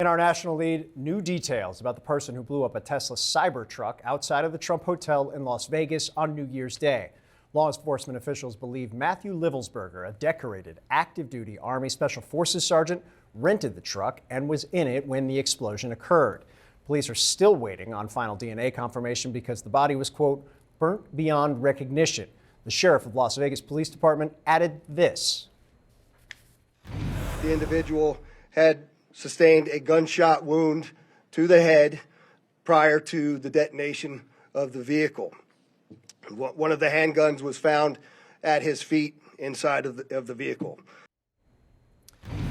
In our national lead, new details about the person who blew up a Tesla Cybertruck outside of the Trump Hotel in Las Vegas on New Year's Day. Law enforcement officials believe Matthew Livelsberger, a decorated active-duty Army Special Forces sergeant, rented the truck and was in it when the explosion occurred. Police are still waiting on final DNA confirmation because the body was, quote, burnt beyond recognition. The sheriff of Las Vegas Police Department added this. The individual had sustained a gunshot wound to the head prior to the detonation of the vehicle. One of the handguns was found at his feet inside of the vehicle.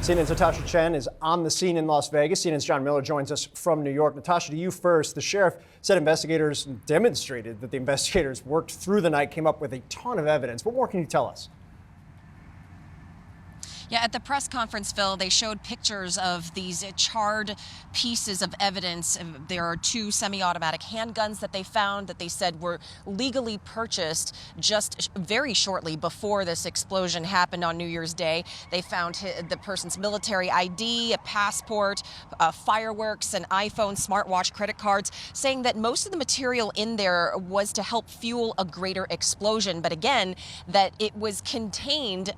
CNN's Natasha Chen is on the scene in Las Vegas. CNN's John Miller joins us from New York. Natasha, to you first. The sheriff said investigators demonstrated that the investigators worked through the night, came up with a ton of evidence. What more can you tell us? Yeah, at the press conference, Phil, they showed pictures of these charred pieces of evidence. There are two semi-automatic handguns that they found that they said were legally purchased just very shortly before this explosion happened on New Year's Day. They found the person's military ID, a passport, fireworks, an iPhone, smartwatch, credit cards, saying that most of the material in there was to help fuel a greater explosion. But again, that it was contained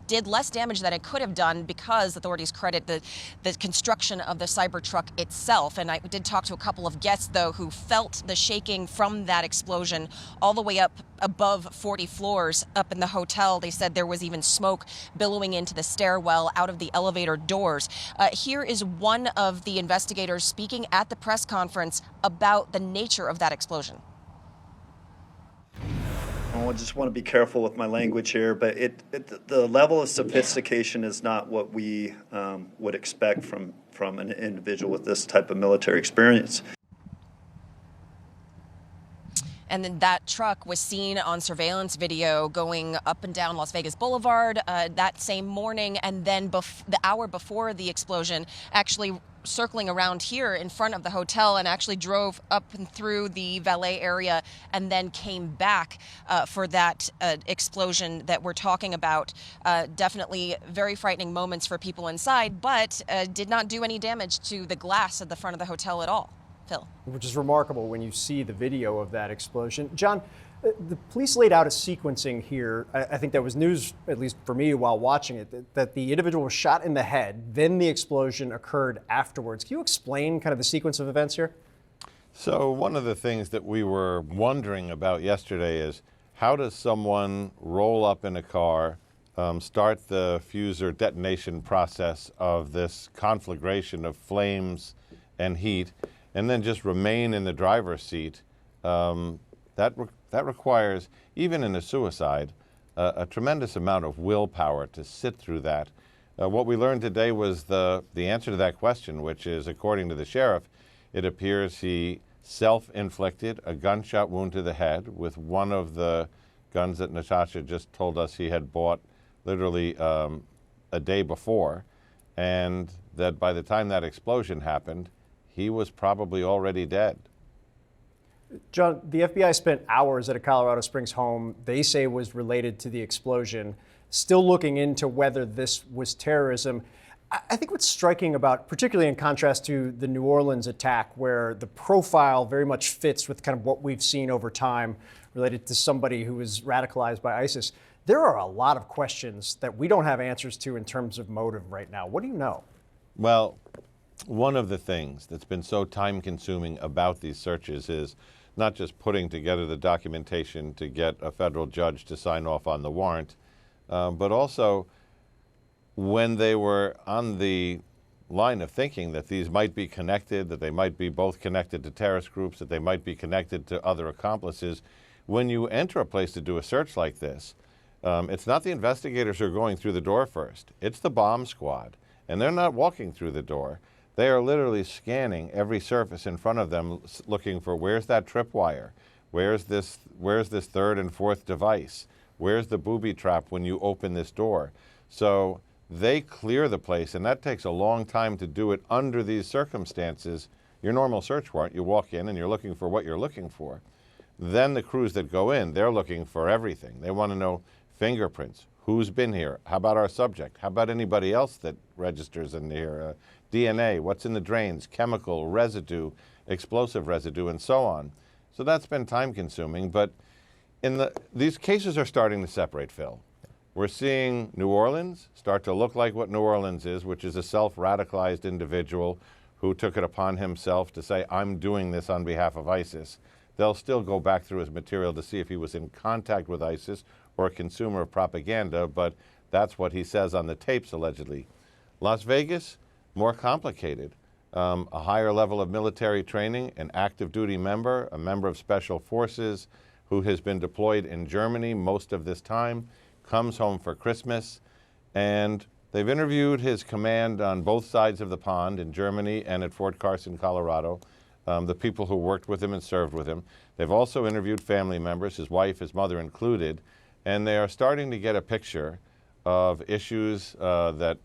did less damage than it could have done because authorities credit the construction of the Cybertruck itself. And I did talk to a couple of guests, though, who felt the shaking from that explosion all the way up above 40 floors up in the hotel. They said there was even smoke billowing into the stairwell out of the elevator doors. Here is one of the investigators speaking at the press conference about the nature of that explosion. I just want to be careful with my language here, but the level of sophistication is not what we would expect from an individual with this type of military experience. And then that truck was seen on surveillance video going up and down Las Vegas Boulevard that same morning, and then the hour before the explosion, actually circling around here in front of the hotel and actually drove up and through the valet area and then came back for that explosion that we're talking about. Definitely very frightening moments for people inside, but did not do any damage to the glass at the front of the hotel at all. Phil. Which is remarkable when you see the video of that explosion. John, the police laid out a sequencing here. I think that was news, at least for me while watching it, that the individual was shot in the head, then the explosion occurred afterwards. Can you explain kind of the sequence of events here? So one of the things that we were wondering about yesterday is how does someone roll up in a car, start the fuse or detonation process of this conflagration of flames and heat, and then just remain in the driver's seat? That requires, even in a suicide, a tremendous amount of willpower to sit through that. What we learned today was the answer to that question, which is, according to the sheriff, it appears he self-inflicted a gunshot wound to the head with one of the guns that Natasha just told us he had bought literally a day before, and that by the time that explosion happened, he was probably already dead. John, the FBI spent hours at a Colorado Springs home they say was related to the explosion, still looking into whether this was terrorism. I think what's striking about, particularly in contrast to the New Orleans attack, where the profile very much fits with kind of what we've seen over time related to somebody who was radicalized by ISIS, there are a lot of questions that we don't have answers to in terms of motive right now. What do you know? Well, one of the things that's been so time-consuming about these searches is not just putting together the documentation to get a federal judge to sign off on the warrant, but also when they were on the line of thinking that these might be connected, that they might be both connected to terrorist groups, that they might be connected to other accomplices. When you enter a place to do a search like this, it's not the investigators who are going through the door first. It's the bomb squad, and they're not walking through the door. They are literally scanning every surface in front of them, looking for where's that tripwire, where's this third and fourth device, where's the booby trap when you open this door. So they clear the place, and that takes a long time to do it under these circumstances. Your normal search warrant, you walk in and you're looking for what you're looking for. Then the crews that go in, they're looking for everything. They want to know fingerprints, Who's been here? How about our subject? How about anybody else that registers in here? DNA, what's in the drains, chemical, residue, explosive residue, and so on. So that's been time consuming, but these cases are starting to separate, Phil. We're seeing New Orleans start to look like what New Orleans is, which is a self-radicalized individual who took it upon himself to say, I'm doing this on behalf of ISIS. They'll still go back through his material to see if he was in contact with ISIS or a consumer of propaganda, but that's what he says on the tapes, allegedly. Las Vegas, more complicated. A higher level of military training, an active duty member, a member of special forces who has been deployed in Germany most of this time, comes home for Christmas, and they've interviewed his command on both sides of the pond in Germany and at Fort Carson, Colorado, the people who worked with him and served with him. They've also interviewed family members, his wife, his mother included, and they are starting to get a picture of issues that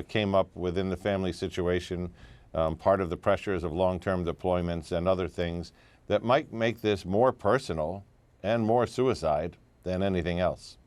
came up within the family situation, part of the pressures of long-term deployments and other things that might make this more personal and more suicide than anything else.